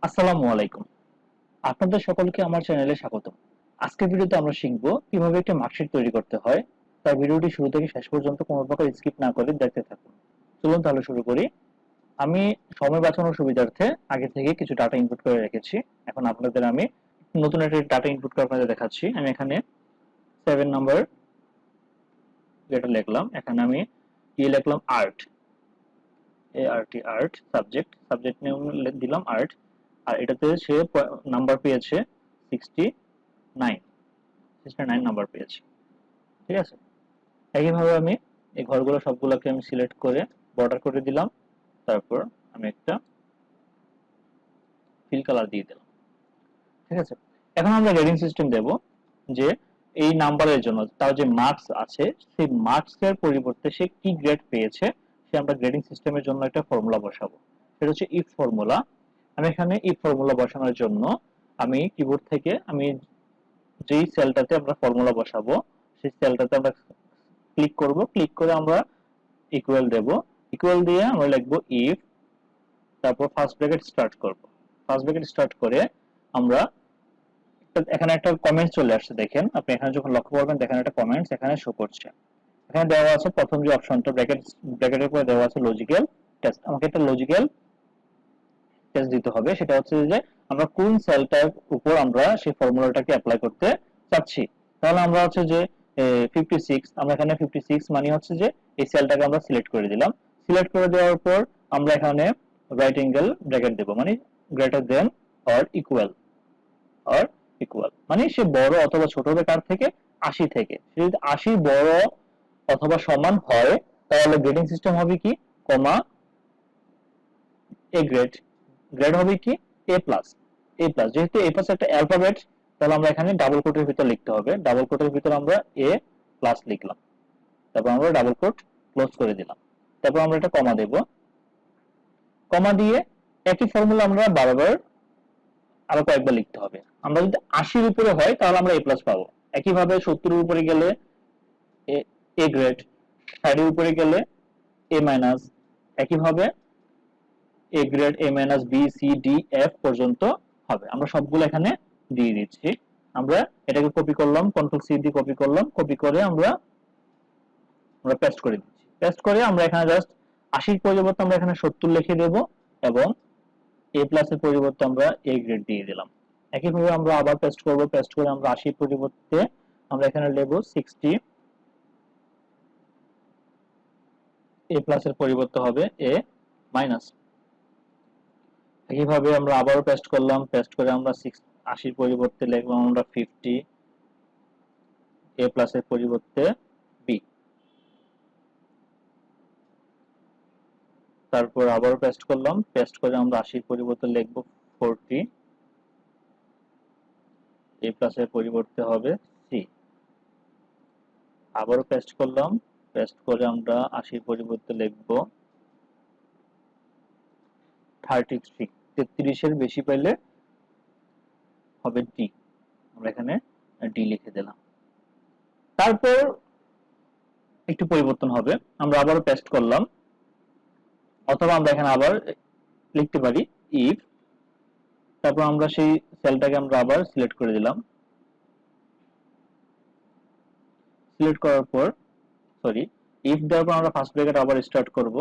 আসসালামু আলাইকুম। আপনাদের সকলকে আমার চ্যানেলে স্বাগতম। আজকের ভিডিওতে আমরা শিখব কিভাবে একটা মার্কশিট তৈরি করতে হয়। তাই ভিডিওটি শুরু থেকে শেষ পর্যন্ত কোনো প্রকার স্কিপ না করে দেখতে থাকুন। চলুন তাহলে শুরু করি। আমি সময় বাঁচানোর সুবিধার্থে আগে থেকে কিছু ডাটা ইনপুট করে রেখেছি। এখন আপনাদের আমি নতুন একটা ডাটা ইনপুট করে আপনাদের দেখাচ্ছি। আমি এখানে 7 নাম্বার যেটা লিখলাম, এখানে আমি লিখলাম আর্ট, আর্ট সাবজেক্ট নেম দিলাম আর্ট। আর এটাতে সে নাম্বার পেয়েছে 69 নাম্বার পেয়েছে। ঠিক আছে, একইভাবে আমি এই ঘরগুলো সবগুলোকে আমি সিলেক্ট করে বর্ডার করে দিলাম। তারপর আমি একটা ফিল কালার দিয়ে দিলাম। ঠিক আছে, এখন আমরা গ্রেডিং সিস্টেম দেব যে এই নাম্বারের জন্য তার যে মার্কস আছে সেই মার্কসের পরিবর্তে সে কি গ্রেড পেয়েছে সে আমরা গ্রেডিং সিস্টেমের জন্য একটা ফর্মুলা বসাবো। সেটা হচ্ছে ইফ ফর্মুলা। আমি এখানে ইফ ফর্মুলা বসানোর জন্য আমি কিবোর্ড থেকে আমি যেই সেলটাতে আমরা ফর্মুলা বসাবো সেই সেলটাতে আমরা ক্লিক করব। ক্লিক করে আমরা ইকুয়াল দেব। ইকুয়াল দিয়ে আমরা লিখব ইফ, তারপর ফার্স্ট ব্র্যাকেট স্টার্ট করব। ফার্স্ট ব্র্যাকেট স্টার্ট করে আমরা এখানে একটা কমেন্ট চলে আসছে, দেখেন আপনি এখানে যখন লক্ষ্য করবেন দেখেন একটা কমেন্টস এখানে শো করছে। এখানে দেওয়া আছে প্রথম যে অপশনটা ব্র্যাকেটের পরে দেওয়া আছে লজিক্যাল টেস্ট। আমাকে একটা লজিক্যাল টেস্ট দিতে হবে। সেটা হচ্ছে যে আমরা কোন সেলটার উপর আমরা সেই ফর্মুলাটাকে অ্যাপ্লাই করতে চাচ্ছি। তাহলে আমরা হচ্ছে যে 56, আমরা এখানে 56 মানে হচ্ছে যে এই সেলটাকে আমরা সিলেক্ট করে দিলাম। সিলেক্ট করে দেওয়ার পর আমরা এখানে রাইট অ্যাঙ্গেল ব্র্যাকেট দেব, মানে গ্রেটার দেন অর ইকুয়াল, মানে সে বড় অথবা ছোট হবে কার থেকে, 80 থেকে। সে যদি 80 বড় অথবা সমান হয় তাহলে গ্রেডিং সিস্টেম হবে কি, কমা এ গ্রেড, গ্রেড হবে কি এ প্লাস। যেহেতু এ প্লাস একটা অ্যালফাবেট তাহলে আমরা এখানে ডাবল কোটের ভিতর লিখতে হবে। ডাবল কোটের ভিতর আমরা এ প্লাস লিখলাম, তারপর আমরা ডাবল কোট ক্লোজ করে দিলাম। তারপর আমরা একটা কমা দেব। কমা দিয়ে একই ফর্মুলা আমরা বারবার আরো কয়েকবার লিখতে হবে। আমরা যদি 80 এর উপরে হয় তাহলে আমরা এ প্লাস পাবো। একইভাবে 70 এর উপরে গেলে এ গ্রেড, 60 এর উপরে গেলে এ মাইনাস, একইভাবে A grade, A minus, B, C, D, F পর্যন্ত হবে। আমরা সবগুলো এখানে দিয়ে দিচ্ছি। আমরা এটাকে কপি করলাম, কন্ট্রোল সি দিয়ে কপি করলাম। কপি করে আমরা পেস্ট করে দিচ্ছি। পেস্ট করে আমরা এখানে জাস্ট 80 এর পরিবর্তে আমরা এখানে 70 লিখে দেব এবং এ প্লাস এর পরিবর্তে আমরা এ গ্রেড দিয়ে দিলাম। একইভাবে আমরা আবার পেস্ট করব। পেস্ট করে আমরা 80 এর পরিবর্তে আমরা এখানে লিখব 60, এ প্লাস এর পরিবর্তে হবে এ মাইনাস। একইভাবে আমরা আবারও পেস্ট করলাম। পেস্ট করে আমরা 80 এর পরিবর্তে লিখলাম আমরা 50, এ প্লাস এর পরিবর্তে বি। তারপর আবারও পেস্ট করলাম। পেস্ট করে আমরা 80 এর পরিবর্তে লিখব 40, এ প্লাস এর পরিবর্তে হবে সি। আবারও পেস্ট করলাম। পেস্ট করে আমরা 80 এর পরিবর্তে লিখব 33, 33 এর বেশি পেলে হবে ডি। আমরা এখানে ডি লিখে দিলাম। তারপর একটু পরিবর্তন হবে, আমরা আবারও পেস্ট করলাম, অথবা আমরা এখানে আবার লিখতে পারি ইফ। তারপর আমরা সেই সেলটাকে আমরা আবার সিলেক্ট করে দিলাম। সিলেক্ট করার পর ইফ দেওয়ার পর আমরা ফার্স্ট ব্র্যাকেট আবার স্টার্ট করব।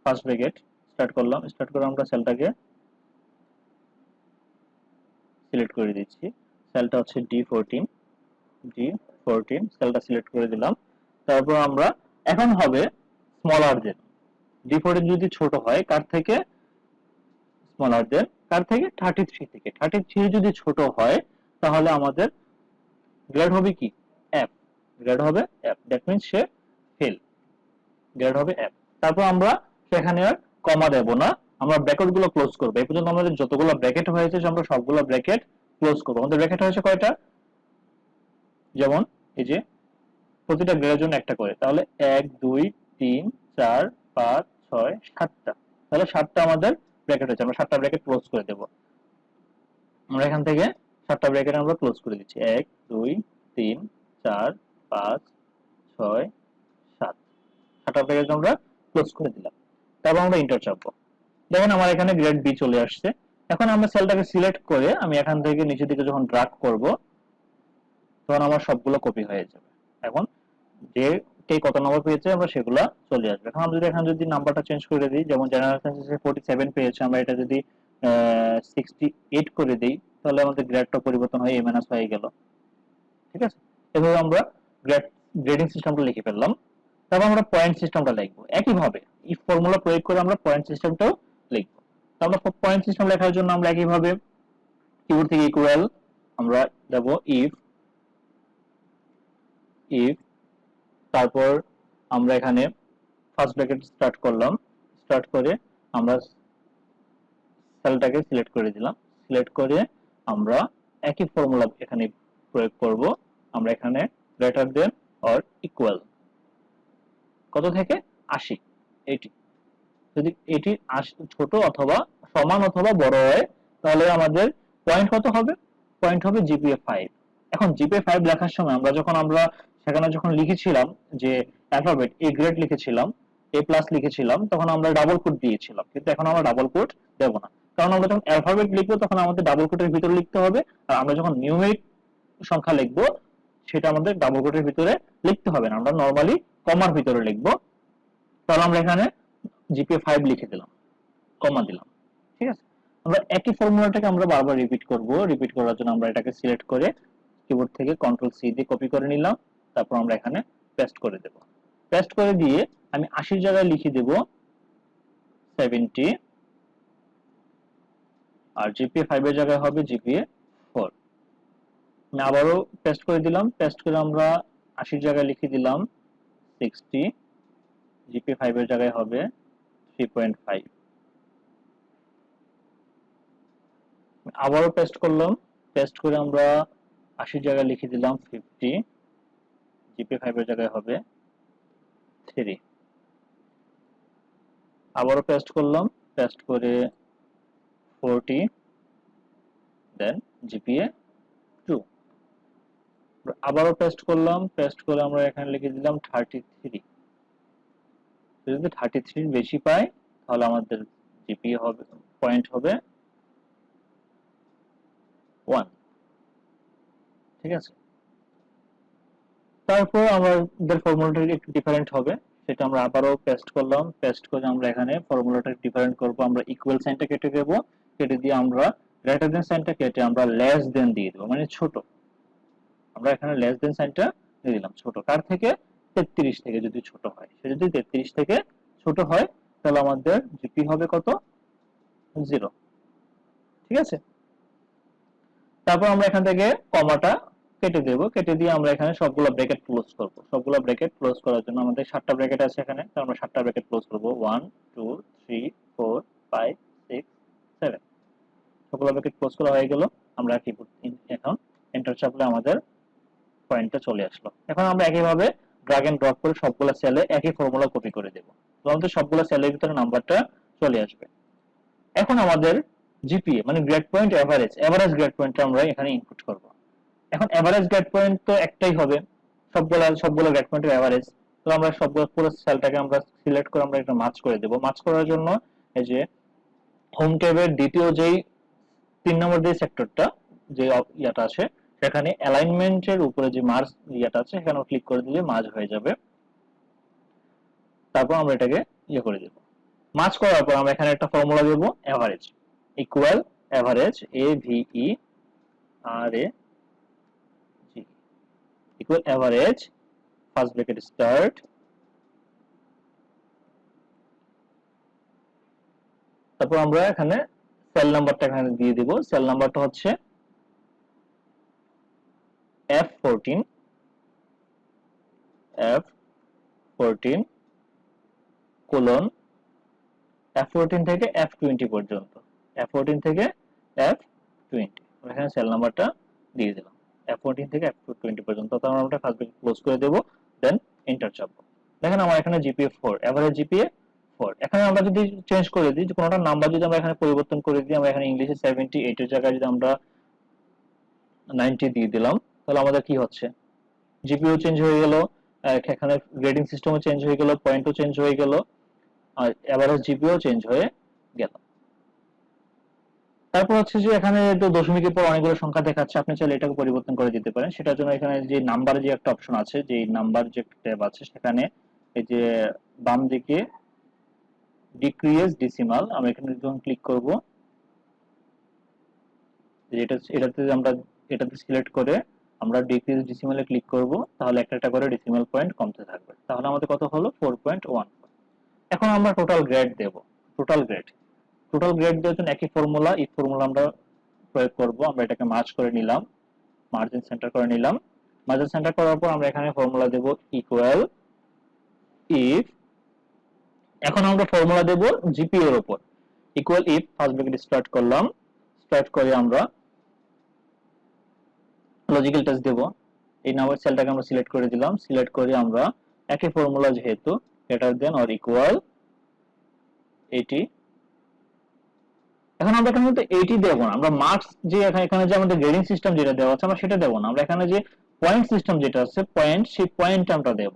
ফার্স্ট ব্র্যাকেট স্টার্ট করলাম। স্টার্ট করে আমরা সেলটাকে সিলেক্ট করে দিচ্ছি। সেলটা হচ্ছে D14, সেলটা সিলেক্ট করে দিলাম। তারপর আমরা এখন হবে স্মলার দেন। D14 যদি ছোট হয় কার থেকে, স্মলার দেন কার থেকে, 33 থেকে। 33 যদি ছোট হয় তাহলে আমাদের গ্রেড হবে কি, এফ। গ্রেড হবে F, that means say fail. Grade হবে এফ। তারপর আমরা সেখানে আর কমা দেব না, আমরা ব্র্যাকেট গুলো ক্লোজ করবো। এই পর্যন্ত আমাদের যতগুলো ব্র্যাকেট হয়েছে আমরা সবগুলো ব্র্যাকেট ক্লোজ করবো। আমাদের ব্র্যাকেট হয়েছে কয়টা, যেমন এই যে প্রতিটা গ্রেডের জন্য একটা করে, তাহলে 1 2 3 4 5 6 7টা, তাহলে 7টা আমাদের ব্র্যাকেট হয়েছে। আমরা 7টা ব্র্যাকেট ক্লোজ করে দেব। আমরা এখান থেকে 7টা ব্র্যাকেট আমরা ক্লোজ করে দিচ্ছি। 1 2 3 4 5 6 7, 7টা ব্র্যাকেট আমরা ক্লোজ করে দিলাম। তারপর আমরা এন্টার চাপবো। দেখেন আমার এখানে গ্রেড বি চলে আসছে। এখন আমরা সেলটাকে সিলেক্ট করে আমি এখান থেকে নিচের দিকে যখন ড্র্যাগ করব তখন আমার সবগুলো কপি হয়ে যাবে। এখন যে কে কত নম্বর পেয়েছে আমরা সেগুলা চলে আসবে। এখন আমরা যদি এখানে যদি নাম্বারটা চেঞ্জ করে দিই, যেমন জেনারেল সায়েন্সে 47 পেয়েছে, আমরা এটা যদি 68 করে দিই তাহলে আমাদের গ্রেডটা পরিবর্তন হয়ে এ মাইনাস হয়ে গেল। ঠিক আছে, এভাবে আমরা গ্রেডিং সিস্টেমটা লিখে ফেললাম। তারপর আমরা পয়েন্ট সিস্টেমটা লিখবো একইভাবে, ইফ ফর্মুলা প্রয়োগ করে আমরা পয়েন্ট সিস্টেমটাও লিখবো। তো আমরা পয়েন্ট সিস্টেম লেখার জন্য আমরা একইভাবে কিবোর্ড থেকে ইকুয়াল আমরা দেব ইফ ইফ তারপর আমরা এখানে ফার্স্ট ব্র্যাকেট স্টার্ট করলাম, স্টার্ট করে আমরা সেলটাকে সিলেক্ট করে দিলাম, সিলেক্ট করে আমরা একই ফর্মুলা এখানে প্রয়োগ করব। আমরা এখানে গ্রেটার দেন অর ইকুয়াল কত থেকে 80, এটি যদি এটি ছোট অথবা সমান অথবা বড় হয় তাহলে আমাদের পয়েন্ট কত হবে, পয়েন্ট হবে জিপিএ 5। এখন জিপিএ 5 লেখার সময় আমরা সেখানে যখন লিখেছিলাম যে অ্যালফাবেট এ গ্রেড লিখেছিলাম, এ প্লাস লিখেছিলাম, তখন আমরা ডাবল কোট দিয়েছিলাম, কিন্তু এখন আমরা ডাবল কোট দেব না, কারণ আমরা যখন অ্যালফাবেট লিখবো তখন আমাদের ডাবল কোটের ভিতরে লিখতে হবে, আর আমরা যখন নিউমেরিক সংখ্যা লিখবো সেটা আমাদের ডাবল কোটের ভিতরে লিখতে হবে না, আমরা নরমালি কমার ভিতরে লিখবো। তাহলে আমরা এখানে জিপিএ 5 লিখে দিলাম, কমা দিলাম। ঠিক আছে, আমরা একই ফর্মুলাটাকে আমরা বারবার রিপিট করব। রিপিট করার জন্য আমরা এটাকে সিলেক্ট করে কিবোর্ড থেকে কন্ট্রোল সি দিয়ে কপি করে নিলাম, তারপর আমরা এখানে পেস্ট করে দেব। পেস্ট করে দিয়ে আমি 80 জায়গায় লিখে দেব 70, আর জিপিএ 5 এর জায়গায় হবে জিপিএ 4। আমি আবারও পেস্ট করে দিলাম, পেস্ট করে আমরা 80 জায়গায় লিখে দিলাম 60, জিপিএ 5 এর জায়গায় হবে 3.5। আবারও পেস্ট করলাম, পেস্ট করে আমরা 80 জায়গায় লিখে দিলাম 50, জিপিএ 5 এর জায়গায় হবে 3। আবারও পেস্ট করলাম, পেস্ট করে 40, দেন জিপিএ 2। আবারও পেস্ট করলাম, পেস্ট করে আমরা এখানে লিখে দিলাম 33। যদি 33 বেশি পাই তাহলে আমাদের জিপিএ হবে, পয়েন্ট হবে 1। ঠিক আছে, তারপর আমাদের ফর্মুলাটা একটু ডিফারেন্ট হবে, সেটা আমরা আবারও পেস্ট করলাম, পেস্ট করে আমরা এখানে ফর্মুলাটা ডিফারেন্ট করব। আমরা ইকুয়াল সাইনটা কেটে দেব, কেটে দিয়ে আমরা গ্রেটার দেন সাইনটা কেটে আমরা লেস দেন দিয়ে দেব, মানে ছোট। আমরা এখানে লেস দেন সাইনটা দিয়ে দিলাম ছোট, কার থেকে, 33 থেকে যদি ছোট হয়, সে যদি 33 থেকে ছোট হয় তাহলে আমাদের জিপি হবে কত, 0। ঠিক আছে, তারপর আমরা এখান থেকে কমাটা কেটে দেব, কেটে দিয়ে আমরা এখানে সবগুলো ব্র্যাকেট ক্লোজ করব। সবগুলো ব্র্যাকেট ক্লোজ করার জন্য আমাদের 7টা ব্র্যাকেট আছে এখানে, তাহলে আমরা 7টা ব্র্যাকেট ক্লোজ করব। 1 2 3 4 5 6 7, সবগুলো ব্র্যাকেট ক্লোজ করা হয়ে গেল। আমরা কিবোর্ড এখন এন্টার চাপলে আমাদের পয়েন্টটা চলে আসলো। এখন আমরা একইভাবে ড্র্যাগ এন্ড ড্রপ করে সবগুলো সেলে একই ফর্মুলা কপি করে দেব, তো আমাদের সবগুলো সেলের ভিতরে নাম্বারটা চলে আসবে। এখন আমাদের জিপিএ মানে grade point average, average grade পয়েন্টটা আমরা এখানে ইনপুট করব। এখন এভারেজ গ্রেড পয়েন্ট তো একটাই হবে, সবগুলো গ্রেড পয়েন্টের এভারেজ। তো আমরা সবগুলো পুরো সেলটাকে আমরা সিলেক্ট করে আমরা একটা মার্চ করে দেব। মার্চ করার জন্য এই যে হোম ট্যাবের দ্বিতীয় যেই 3 নম্বর যে সেক্টরটা যে ইয়াটা আছে সেখানে অ্যালাইনমেন্টের উপরে যে মার্জ ইয়াটা আছে সেখানে ক্লিক করে দিলে মার্জ হয়ে যাবে। তারপর আমরা এটাকে ইয়ে করে দেব। মার্জ করার পর আমরা এখানে একটা ফর্মুলা দেব, average equal average A V E R A G equal average first bracket start, তারপর আমরা এখানে সেল নাম্বারটা এখানে দিয়ে দিব। সেল নাম্বারটা হচ্ছে F14 কোলন F14 থেকে F20 পর্যন্ত, F14 থেকে F20 এখানে সেল নাম্বারটা দিয়ে দিলাম, F14 থেকে F20 পর্যন্ত। তারপর আমরা ফার্স্ট ব্র্যাকেট ক্লোজ করে দেব, দেন এন্টার চাপবো। দেখেন আমার এখানে জিপিএ 4, এভারেজ জিপিএ 4। এখানে আমরা যদি চেঞ্জ করে দিই, যে কোনোটা নাম্বার যদি আমরা এখানে পরিবর্তন করে দিই, আমরা এখানে ইংলিশে 78 এর জায়গায় যদি আমরা 90 দিয়ে দিলাম তাহলে আমাদের কি হচ্ছে, জিপিও চেঞ্জ হয়ে গেল, এখানে গ্রেডিং সিস্টেমও চেঞ্জ হয়ে গেল, পয়েন্টও চেঞ্জ হয়ে গেল, আর এভারেজ জিপিও চেঞ্জ হয়ে গেল। তারপর হচ্ছে যে এখানে তো দশমিকের পর অনেকগুলো সংখ্যা দেখাচ্ছে, আপনি চাইলে এটাকে পরিবর্তন করে দিতে পারেন। সেটার জন্য এখানে যে নাম্বার যে একটা অপশন আছে, যে নাম্বার যে ট্যাব আছে, সেখানে এই যে বাম দিকে ডিক্রিজ ডেসিমাল, আমরা এখানে যখন ক্লিক করব, এটাতে সিলেক্ট করে আমরা ডিক্রিজ ডেসিমালে ক্লিক করব, তাহলে একটা করে ডেসিমাল পয়েন্ট কমতে থাকবে। তাহলে আমাদের কত হলো 4.1। এখন আমরা টোটাল গ্রেড দেব। টোটাল গ্রেড দেওয়ার জন্য একই ফর্মুলা, ইফ ফর্মুলা আমরা প্রয়োগ করব। আমরা এটাকে মার্জ করে নিলাম, মার্জিন সেন্টার করে নিলাম। মার্জিন সেন্টার করার পর আমরা এখানে ফর্মুলা দেব ইকুয়াল ইফ। এখন আমরা ফর্মুলা দেব জিপি এর উপর, equal if first bracket start করলাম, স্টার্ট করে আমরা লজিক্যাল টেস্ট দেব। এই নাম্বার সেলটাকে আমরা সিলেক্ট করে দিলাম, সিলেক্ট করে আমরা একই ফর্মুলা, যেহেতু গ্রেটার দেন অর ইকুয়াল 80। এখন আমরা এখানে কিন্তু 80 দেব না, আমরা মার্কস যে এখানে যে আমাদের গ্রেডিং সিস্টেম যেটা দেওয়া আছে আমরা সেটা দেব না, আমরা এখানে যে পয়েন্ট সিস্টেম যেটা আছে পয়েন্ট, সেই পয়েন্ট আমরা দেব।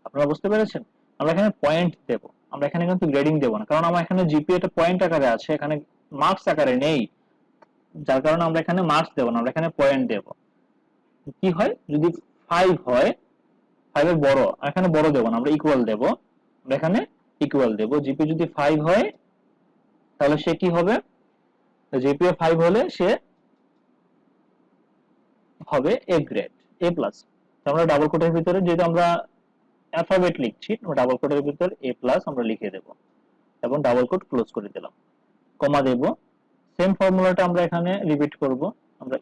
আপনারা বুঝতে পেরেছেন? আমরা এখানে পয়েন্ট দেব, আমরা এখানে কিন্তু গ্রেডিং দেব না, কারণ আমার এখানে জিপিএ টা পয়েন্ট আকারে আছে, এখানে মার্কস আকারে নেই, যার কারণে আমরা এখানে মার্কস দেব না, আমরা এখানে পয়েন্ট দেব। কি হয় যদি 5 হয়, 5 এর বড়, এখানে বড় দেব না, আমরা ইকুয়াল দেব, আমরা এখানে ইকুয়াল দেব। জিপি যদি 5 হয় তাহলে সে কি হবে, জিপিএ 5 হলে সে হবে এ গ্রেড, এ প্লাস। আমরা ডাবল কোটের ভিতরে, যেহেতু আমরা অ্যালফাবেট লিখছি, আমরা ডাবল কোটের ভিতরে এ প্লাস আমরা লিখে দেব এবং ডাবল কোট ক্লোজ করে দিলাম, কমা দেব। সেম ফর্মুলাটা আমরা এখানে রিপিট করব। আমরা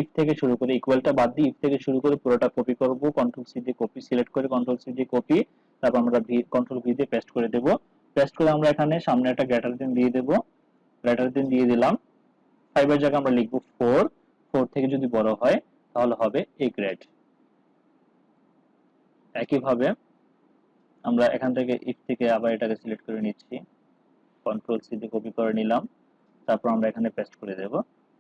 ইফ থেকে শুরু করে, ইকুয়ালটা বাদ দিয়ে ইফ থেকে শুরু করে পুরোটা কপি করব, কন্ট্রোল সি দিয়ে কপি সিলেক্ট করে কন্ট্রোল সি দিয়ে কপি, তারপর আমরা কন্ট্রোল ভি দিয়ে পেস্ট করে দেব। পেস্ট করে আমরা এখানে সামনে একটা গ্রেটার দেন দিয়ে দেব, গ্রেটার দেন দিয়ে দিলাম। 5 এর জায়গায় আমরা লিখব 4, 4 থেকে যদি বড় হয় তাহলে হবে এ গ্রেড। একইভাবে আমরা এখান থেকে ইফ থেকে আবার এটাকে সিলেক্ট করে নিচ্ছি, কন্ট্রোল সি দিয়ে কপি করে নিলাম, তারপর আমরা এখানে পেস্ট করে দেব।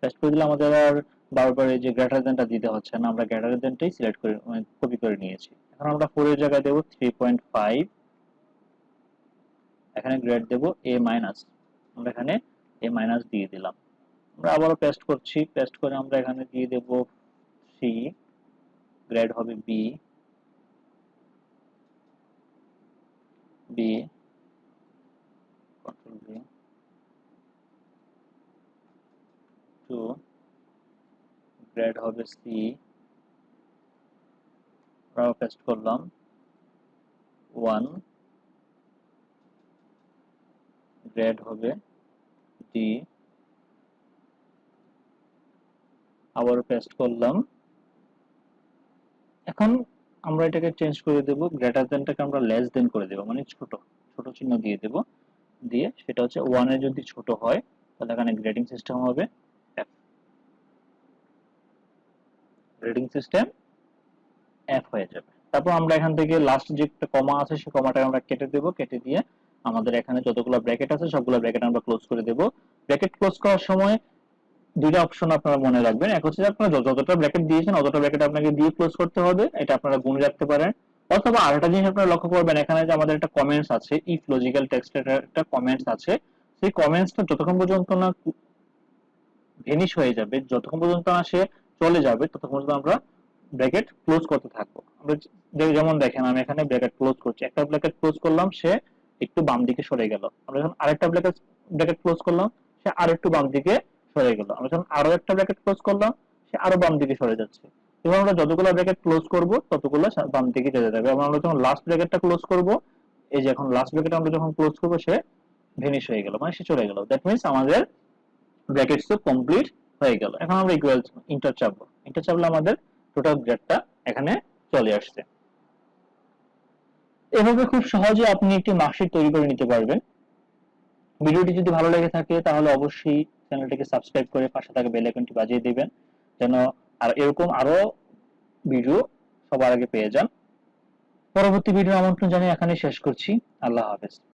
পেস্ট করে দিলে আমাদের আর বারবার এই যে গ্রেটার দেনটা দিতে হচ্ছে না, আমরা গ্রেটার দেনটাই সিলেক্ট করে কপি করে নিয়েছি। এখন আমরা 4 এর জায়গায় দেব 3.5, এখানে গ্রেড দেব এ মাইনাস, আমরা এখানে এ মাইনাস দিয়ে দিলাম। আমরা আবারও পেস্ট করছি, পেস্ট করে আমরা এখানে দিয়ে দেব সি, গ্রেড হবে B, B control B 2, grade হবে সি, আমরা পেস্ট করলাম 1, গ্রেড হবে ডি, আবার পেস্ট করলাম। এখন আমরা এটাকে চেঞ্জ করে দেব, গ্রেটার দেনটাকে আমরা লেস দেন করে দেব, মানে ছোট, ছোট চিহ্ন দিয়ে দেব, দিয়ে সেটা হচ্ছে 1 এর যদি ছোট হয় তাহলে এখানে গ্রেডিং সিস্টেম হবে এফ, গ্রেডিং সিস্টেম এফ হয়ে যাবে। তারপর আমরা এখান থেকে লাস্ট যে একটা কমা আছে সেই কমাটাকে আমরা কেটে দেব, কেটে দিয়ে আমাদের এখানে যতগুলো ব্র্যাকেট আছে সবগুলো ব্র্যাকেট আমরা ক্লোজ করে দেব। ব্র্যাকেট ক্লোজ করার সময় দুইটা অপশন আপনারা মনে রাখবেন, এক হচ্ছে আপনারা যতটা ব্র্যাকেট দিয়েছেন অতটা ব্র্যাকেট আপনাকে দিয়ে ক্লোজ করতে হবে, এটা আপনারা গুণ রাখতে পারেন। অথবা আরেকটা জিনিস আপনারা লক্ষ্য করবেন, এখানে যে আমাদের একটা কমেন্টস আছে, ইফ লজিক্যাল টেক্সটের একটা কমেন্টস আছে, সেই কমেন্টসটা যতক্ষণ পর্যন্ত না ভেনিশ হয়ে যাবে, যতক্ষণ পর্যন্ত না সে চলে যাবে, ততক্ষণ পর্যন্ত আমরা ব্র্যাকেট ক্লোজ করতে থাকবো। আমরা যেমন দেখেন আমি এখানে ব্র্যাকেট ক্লোজ করছি, একটা ব্র্যাকেট ক্লোজ করলাম, সে একটু বাম দিকে সরে গেল। আমরা যখন আরেকটা ব্র্যাকেট ক্লোজ করলাম, সে আরেকটু বাম দিকে সরে গেল। আমরা যখন আরো একটা ব্র্যাকেট ক্লোজ করলাম, সে আরো বাম দিকে সরে যাচ্ছে। এবং আমরা যতগুলো ব্র্যাকেট ক্লোজ করব ততগুলো বাম দিকে যেতে থাকবে, এবং আমরা যখন লাস্ট ব্র্যাকেটটা ক্লোজ করব, এই যে এখন লাস্ট ব্র্যাকেট আমরা যখন ক্লোজ করব, সে ভেনিশ হয়ে গেল, মানে সে চলে গেল। দ্যাট মিন্স আমাদের ব্র্যাকেটস তো কমপ্লিট হয়ে গেল। এখন আমরা ইকুয়াল ইন্টার চাপবো, ইন্টার চাপলে আমাদের টোটাল গ্রেডটা এখানে চলে আসছে। এভাবে খুব সহজে আপনি একটি মার্কশিট তৈরি করে নিতে পারবেন। ভিডিওটি যদি ভালো লেগে থাকে তাহলে অবশ্যই চ্যানেলটিকে সাবস্ক্রাইব করে পাশে থাকা বেল আইকনটি বাজিয়ে দিবেন, যেন আর এরকম আরো ভিডিও সবার আগে পেয়ে যান। পরবর্তী ভিডিও আমন্ত্রণ জানিয়ে এখানে শেষ করছি। আল্লাহ হাফেজ।